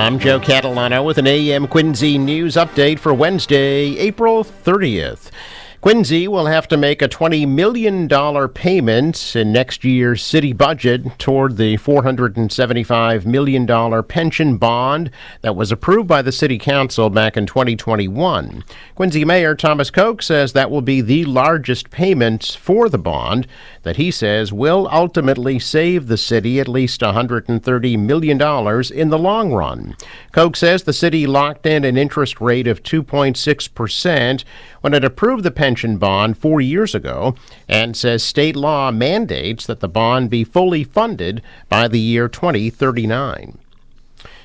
I'm Joe Catalano with an AM Quincy news update for Wednesday, April 30th. Quincy will have to make a $20 million payment in next year's city budget toward the $475 million pension bond that was approved by the city council back in 2021. Quincy Mayor Thomas Koch says that will be the largest payment for the bond that he says will ultimately save the city at least $130 million in the long run. Koch says the city locked in an interest rate of 2.6% when it approved the pension bond 4 years ago, and says state law mandates that the bond be fully funded by the year 2039.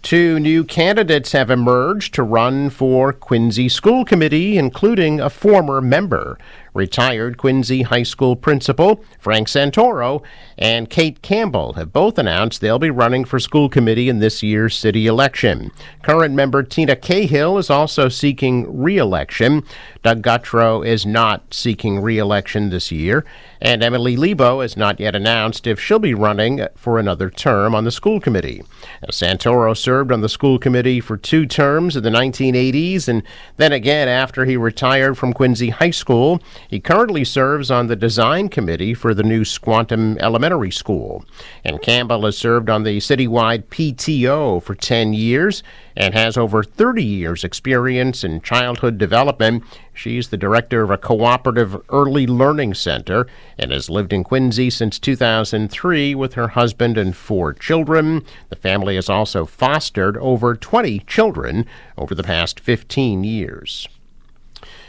Two new candidates have emerged to run for Quincy School Committee, including a former member. Retired Quincy High School principal Frank Santoro and Kate Campbell have both announced they'll be running for school committee in this year's city election. Current member Tina Cahill is also seeking re-election. Doug Gutrow is not seeking re-election this year, and Emily Lebo has not yet announced if she'll be running for another term on the school committee. Now, Santoro served on the school committee for 2 terms in the 1980s, and then again after he retired from Quincy High School. He currently serves on the design committee for the new Squantum Elementary School. And Campbell has served on the citywide PTO for 10 years and has over 30 years experience in childhood development. She's the director of a cooperative early learning center and has lived in Quincy since 2003 with her husband and 4 children. The family has also fostered over 20 children over the past 15 years.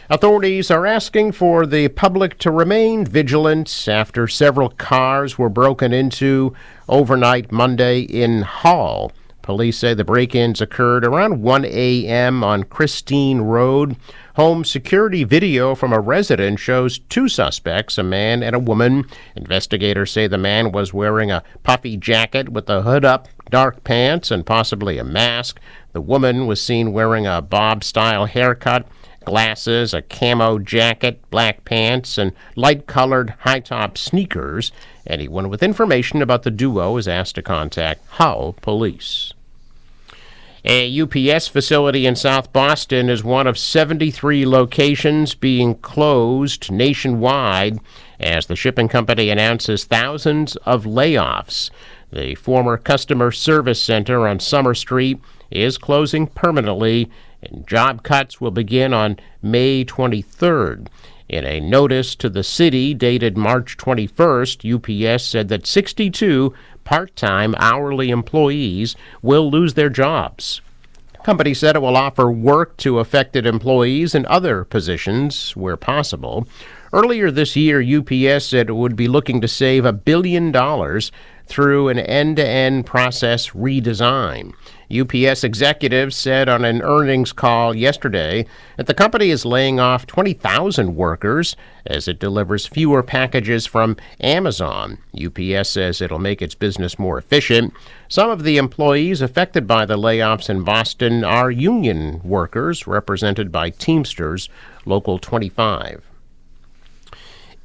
Authorities are asking for the public to remain vigilant after several cars were broken into overnight Monday in Hull. Police say the break-ins occurred around 1 a.m. on Christine Road. Home security video from a resident shows 2 suspects, a man and a woman. Investigators say the man was wearing a puffy jacket with the hood up, dark pants, and possibly a mask. The woman was seen wearing a Bob-style haircut, glasses, a camo jacket, black pants, and light-colored high-top sneakers. Anyone with information about the duo is asked to contact Hull Police. A UPS facility in South Boston is one of 73 locations being closed nationwide as the shipping company announces thousands of layoffs. The former customer service center on Summer Street is closing permanently, and job cuts will begin on May 23rd. In a notice to the city dated March 21st, UPS said that 62 part-time hourly employees will lose their jobs. The company said it will offer work to affected employees in other positions where possible. Earlier this year, UPS said it would be looking to save $1 billion through an end-to-end process redesign. UPS executives said on an earnings call yesterday that the company is laying off 20,000 workers as it delivers fewer packages from Amazon. UPS says it'll make its business more efficient. Some of the employees affected by the layoffs in Boston are union workers represented by Teamsters Local 25.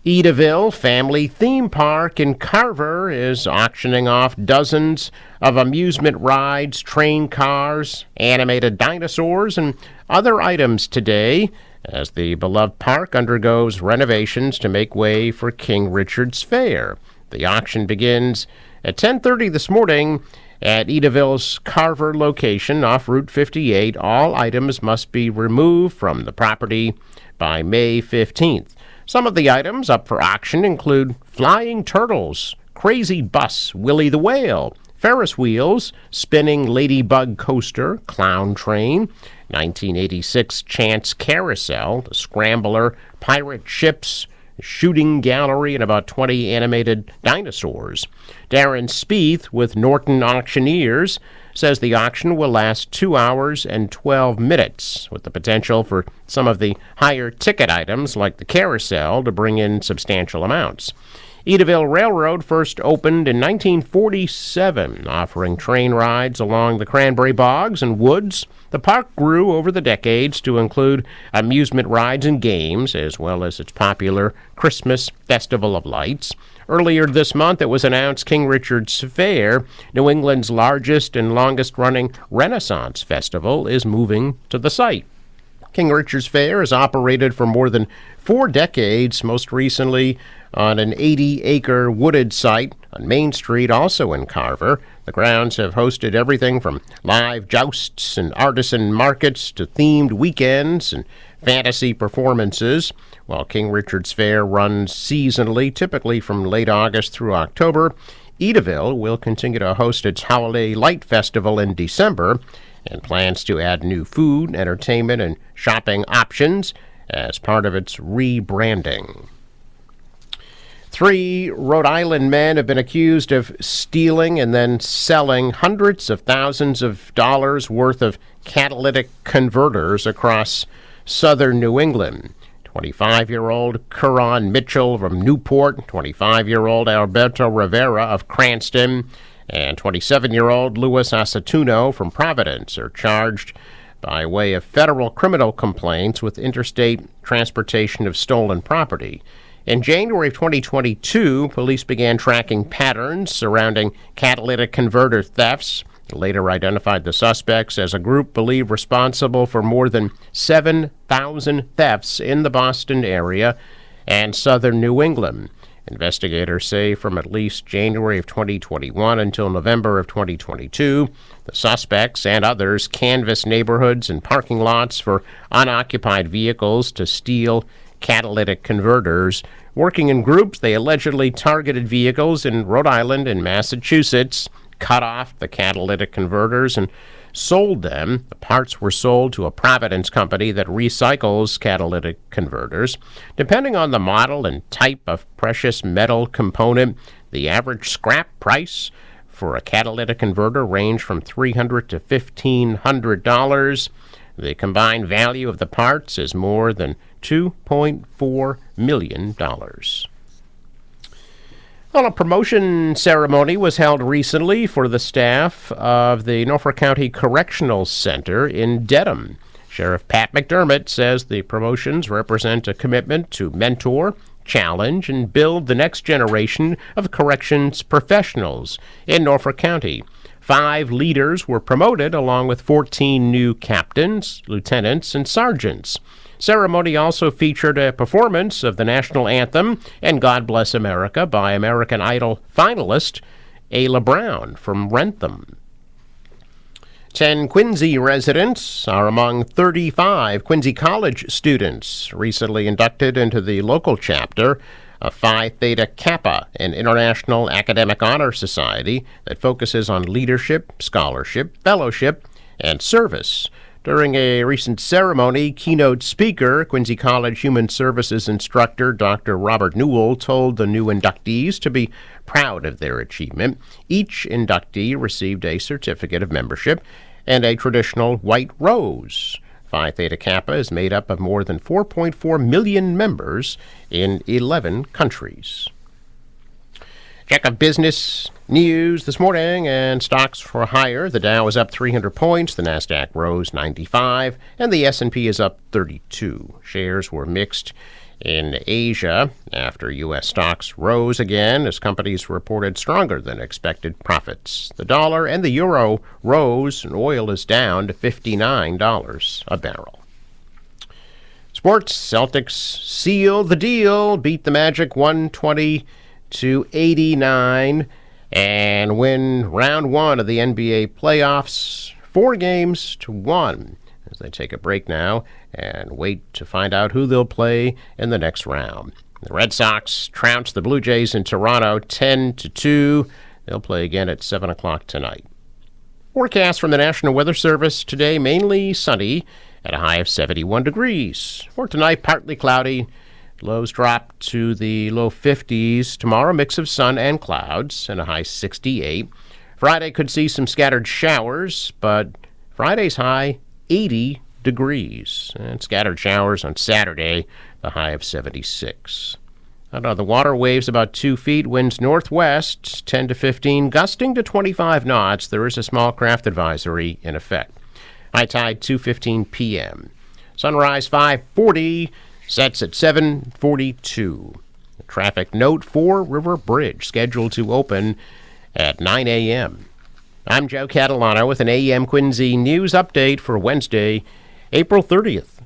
Edaville Family Theme Park in Carver is auctioning off dozens of amusement rides, train cars, animated dinosaurs, and other items today as the beloved park undergoes renovations to make way for King Richard's Fair. The auction begins at 10:30 this morning at Edaville's Carver location off Route 58. All items must be removed from the property by May 15th. Some of the items up for auction include flying turtles, crazy bus Willie the Whale, Ferris wheels, spinning ladybug coaster, clown train, 1986 Chance Carousel, the Scrambler, pirate ships, shooting gallery, and about 20 animated dinosaurs. Darren Spieth with Norton Auctioneers says the auction will last 2 hours and 12 minutes, with the potential for some of the higher ticket items like the carousel to bring in substantial amounts. Edaville Railroad first opened in 1947, offering train rides along the cranberry bogs and woods. The park grew over the decades to include amusement rides and games, as well as its popular Christmas Festival of Lights. Earlier this month, it was announced King Richard's Fair, New England's largest and longest-running Renaissance festival, is moving to the site. King Richard's Fair has operated for more than 4 decades, most recently on an 80-acre wooded site on Main Street, also in Carver. The grounds have hosted everything from live jousts and artisan markets to themed weekends and fantasy performances. While King Richard's Fair runs seasonally, typically from late August through October, Edaville will continue to host its Holiday Light Festival in December and plans to add new food, entertainment, and shopping options as part of its rebranding. 3 Rhode Island men have been accused of stealing and then selling hundreds of thousands of dollars worth of catalytic converters across southern New England. 25-year-old Curran Mitchell from Newport, 25-year-old Alberto Rivera of Cranston, and 27-year-old Louis Aceituno from Providence are charged by way of federal criminal complaints with interstate transportation of stolen property. In January of 2022, police began tracking patterns surrounding catalytic converter thefts. Later identified the suspects as a group believed responsible for more than 7,000 thefts in the Boston area and southern New England. Investigators say from at least January of 2021 until November of 2022, the suspects and others canvassed neighborhoods and parking lots for unoccupied vehicles to steal catalytic converters. Working in groups, they allegedly targeted vehicles in Rhode Island and Massachusetts, cut off the catalytic converters, and sold them. The parts were sold to a Providence company that recycles catalytic converters. Depending on the model and type of precious metal component, the average scrap price for a catalytic converter ranged from $300 to $1,500. The combined value of the parts is more than $2.4 million. Well, a promotion ceremony was held recently for the staff of the Norfolk County Correctional Center in Dedham. Sheriff Pat McDermott says the promotions represent a commitment to mentor, challenge, and build the next generation of corrections professionals in Norfolk County. 5 leaders were promoted, along with 14 new captains, lieutenants, and sergeants. Ceremony also featured a performance of the national anthem and God Bless America by American Idol finalist Ayla Brown from Wrentham. 10 Quincy residents are among 35 Quincy College students recently inducted into the local chapter of Phi Theta Kappa, an international academic honor society that focuses on leadership, scholarship, fellowship, and service. During a recent ceremony, keynote speaker, Quincy College Human Services instructor Dr. Robert Newell told the new inductees to be proud of their achievement. Each inductee received a certificate of membership and a traditional white rose. Phi Theta Kappa is made up of more than 4.4 million members in 11 countries. Check of business news this morning, and stocks were higher. The Dow is up 300 points, the Nasdaq rose 95, and the S&P is up 32. Shares were mixed in Asia after U.S. stocks rose again as companies reported stronger than expected profits. The dollar and the euro rose, and oil is down to $59 a barrel. Sports, Celtics seal the deal, beat the Magic 120 to 89 and win round 1 of the NBA playoffs 4-1 as they take a break now and wait to find out who they'll play in the next round. The Red Sox trounced the Blue Jays in Toronto 10-2. They'll play again at 7 o'clock tonight. Forecast from the National Weather Service today, mainly sunny at a high of 71 degrees. For tonight, partly cloudy. Lows drop to the low 50s. Tomorrow, mix of sun and clouds and a high 68. Friday could see some scattered showers, but Friday's high 80 degrees. And scattered showers on Saturday, the high of 76. I don't know, the water waves about 2 feet, winds northwest 10 to 15, gusting to 25 knots. There is a small craft advisory in effect. High tide 2:15 p.m. Sunrise 5:40, sets at 7:42. Traffic note for River Bridge, scheduled to open at 9 a.m. I'm Joe Catalano with an AM Quincy news update for Wednesday, April 30th.